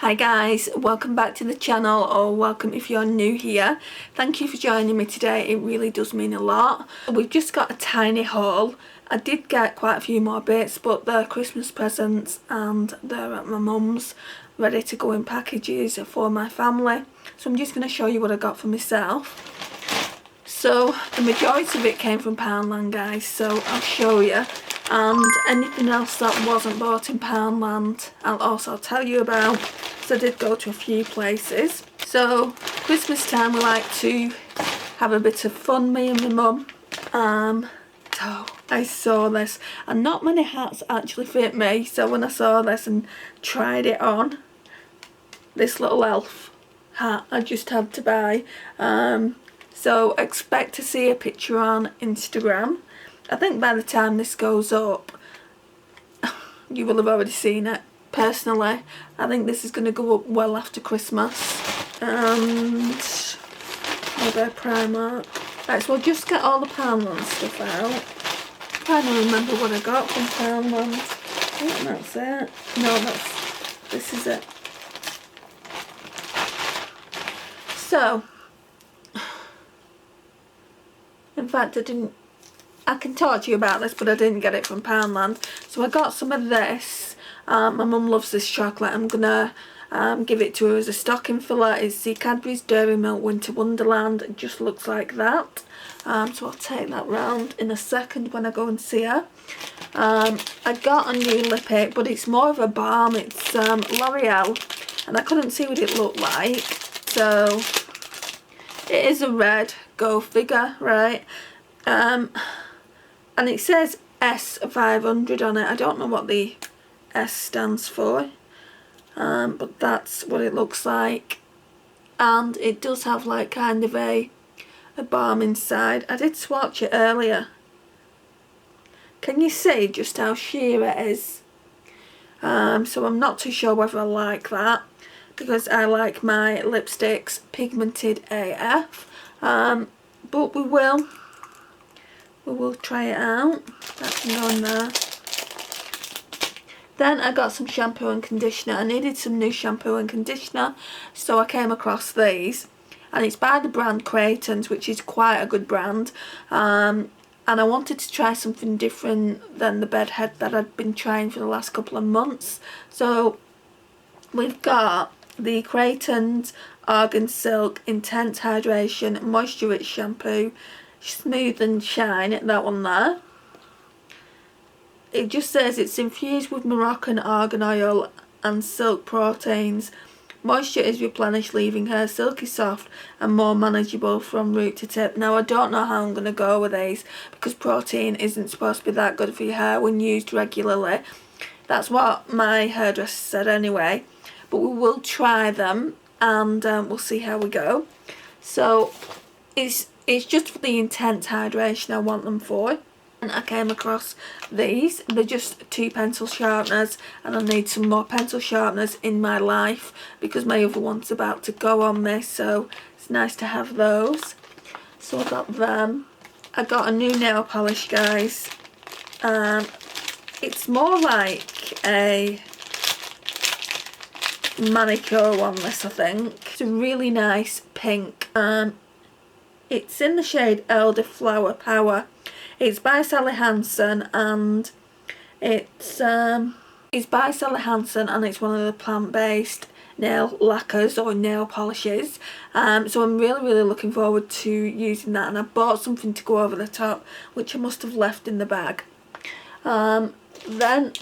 Hi guys, welcome back to the channel, or welcome if you're new here. Thank you for joining me today, it really does mean a lot. We've just got a tiny haul. I did get quite a few more bits, but they're Christmas presents and they're at my mum's, ready to go in packages for my family. So I'm just going to show you what I got for myself. So the majority of it came from Poundland, guys, so I'll show you. And anything else that wasn't bought in Poundland I'll also tell you about. So I did go to a few places. So Christmas time we like to have a bit of fun, me and my mum. So I saw this and not many hats actually fit me, so when I saw this and tried it on, this little elf hat I just had to buy. So expect to see a picture on Instagram. I think by the time this goes up, you will have already seen it. Personally, I think this is going to go up well after Christmas. And maybe Primark. Right, so I'll just get all the Poundland stuff out. I'm trying to remember what I got from Poundland. I think that's it. No, this is it. So, in fact I can talk to you about this, but I didn't get it from Poundland. So I got some of this. My mum loves this chocolate. I'm gonna give it to her as a stocking filler. It's the Cadbury's Dairy Milk Winter Wonderland. It just looks like that. So I'll take that round in a second when I go and see her. I got a new lippick, but it's more of a balm. It's L'Oreal, and I couldn't see what it looked like. So it is a red, go figure, right? And it says S500 on it. I don't know what the S stands for, but that's what it looks like. And it does have like kind of a balm inside. I did swatch it earlier. Can you see just how sheer it is? So I'm not too sure whether I like that, because I like my lipsticks pigmented AF. But we will try it out. That can go in there. Then I got some shampoo and conditioner. I needed some new shampoo and conditioner, so I came across these. And it's by the brand Creighton's, which is quite a good brand. And I wanted to try something different than the bedhead that I'd been trying for the last couple of months. So we've got the Creighton's Argan Silk Intense Hydration Moisture Rich Shampoo, Smooth and Shine, that one there. It just says it's infused with Moroccan argan oil and silk proteins. Moisture is replenished, leaving hair silky soft and more manageable from root to tip. Now I don't know how I'm going to go with these, because protein isn't supposed to be that good for your hair when used regularly. That's what my hairdresser said anyway. But we will try them and we'll see how we go. So it's just for the intense hydration I want them for. And I came across these. They're just 2 pencil sharpeners, and I need some more pencil sharpeners in my life because my other one's about to go on this, so it's nice to have those. So I got them. I got a new nail polish, guys. It's more like a manicure one, this, I think. It's a really nice pink. It's in the shade Elderflower Power. It's by Sally Hansen, and it's by Sally Hansen, and it's one of the plant-based nail lacquers or nail polishes. So I'm really looking forward to using that, and I bought something to go over the top, which I must have left in the bag. Then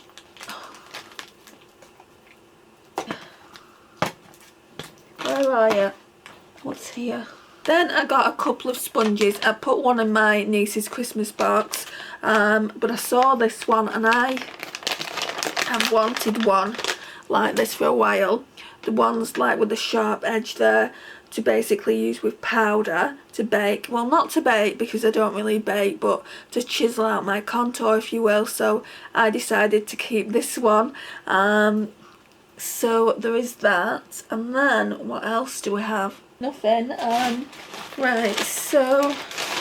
where are you? What's here? Then I got a couple of sponges. I put one in my niece's Christmas box, but I saw this one and I have wanted one like this for a while. The ones like with the sharp edge there, to basically use with powder to bake. Well, not to bake because I don't really bake, but to chisel out my contour, if you will. So I decided to keep this one. So there is that. And then what else do we have? Nothing. Right, so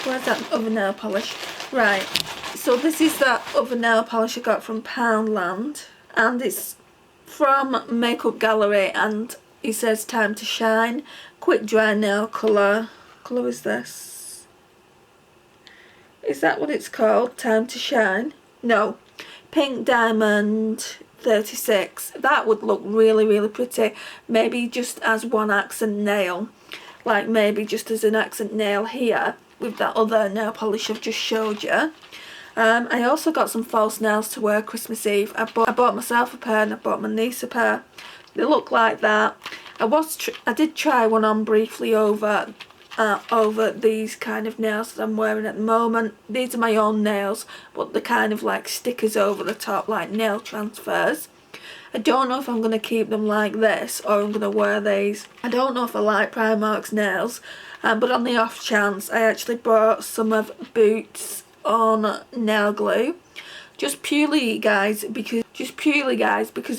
where's that other nail polish? Right, so this is that other nail polish I got from Poundland, and it's from Makeup Gallery, and it says Time to Shine. Quick dry nail colour. Colour is this? Is that what it's called? Time to Shine? No. Pink Diamond 36. That would look really, really pretty. Maybe just as one accent nail. Like maybe just as an accent nail here with that other nail polish I've just showed you. I also got some false nails to wear Christmas Eve. I bought myself a pair and I bought my niece a pair. They look like that. I did try one on briefly over these kind of nails that I'm wearing at the moment. These are my own nails, but they're kind of like stickers over the top, like nail transfers. I don't know if I'm going to keep them like this or I'm going to wear these. I don't know if I like Primark's nails, but on the off chance, I actually bought some of Boots on nail glue. Just purely guys because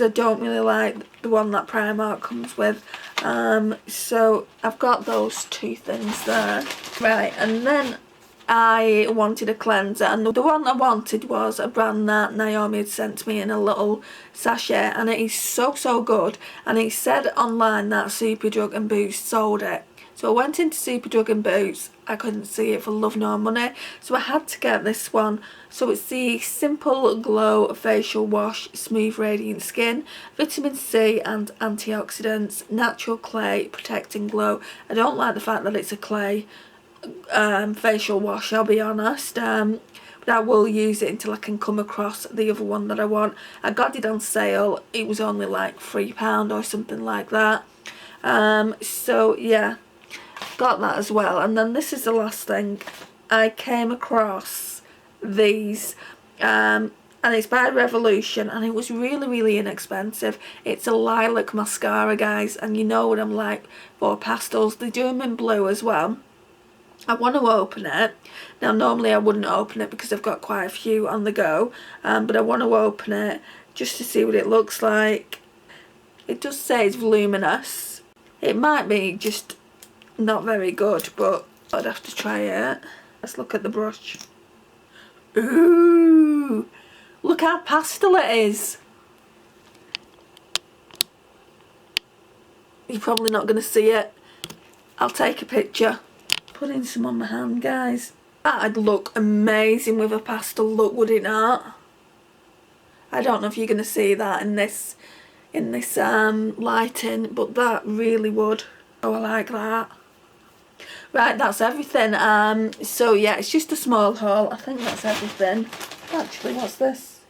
I don't really like the one that Primark comes with. So I've got those two things there. Right, and then I wanted a cleanser, and the one I wanted was a brand that Naomi had sent me in a little sachet, and it is so good, and it said online that Superdrug and Boots sold it. So I went into Superdrug and Boots, I couldn't see it for love nor money, so I had to get this one. So it's the Simple Glow Facial Wash, Smooth Radiant Skin, Vitamin C and Antioxidants, Natural Clay, Protecting Glow. I don't like the fact that it's a clay facial wash, I'll be honest, but I will use it until I can come across the other one that I want. I got it on sale, it was only like £3 or something like that. So yeah, got that as well. And then this is the last thing. I came across these and it's by Revolution, and it was really inexpensive. It's a lilac mascara, guys, and you know what I'm like for pastels. They do them in blue as well. I want to open it. Now normally I wouldn't open it because I've got quite a few on the go, but I want to open it just to see what it looks like. It does say it's voluminous. It might be just not very good, but I'd have to try it. Let's look at the brush. Ooh, look how pastel it is. You're probably not going to see it. I'll take a picture. Putting some on my hand, guys. That'd look amazing with a pastel look, would it not? I don't know if you're going to see that in this lighting, but that really would. Oh, I like that. Right, that's everything. So yeah, it's just a small haul. I think that's everything. Actually, what's this?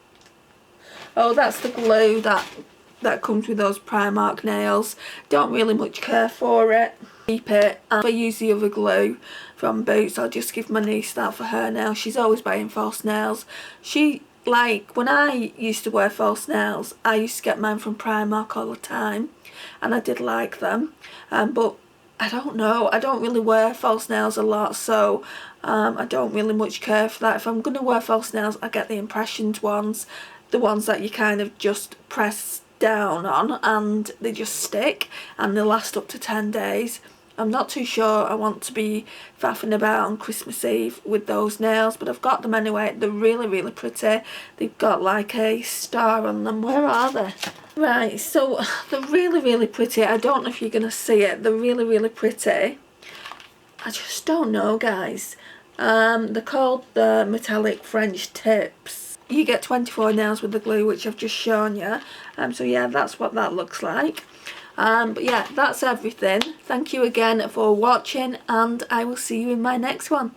Oh, that's the glue that comes with those Primark nails. Don't really much care for it. Keep it. And if I use the other glue from Boots, I'll just give my niece that for her nails. She's always buying false nails. When I used to wear false nails, I used to get mine from Primark all the time, and I did like them. But I don't know, I don't really wear false nails a lot, so I don't really much care for that. If I'm going to wear false nails, I get the Impressions ones, the ones that you kind of just press down on and they just stick and they last up to 10 days. I'm not too sure I want to be faffing about on Christmas Eve with those nails, but I've got them anyway. They're really pretty. They've got like a star on them. Where are they? Right, so they're really pretty. I don't know if you're going to see it. They're really pretty. I just don't know, guys. They're called the Metallic French Tips. You get 24 nails with the glue, which I've just shown you. So yeah, that's what that looks like. But yeah, that's everything. Thank you again for watching, and I will see you in my next one.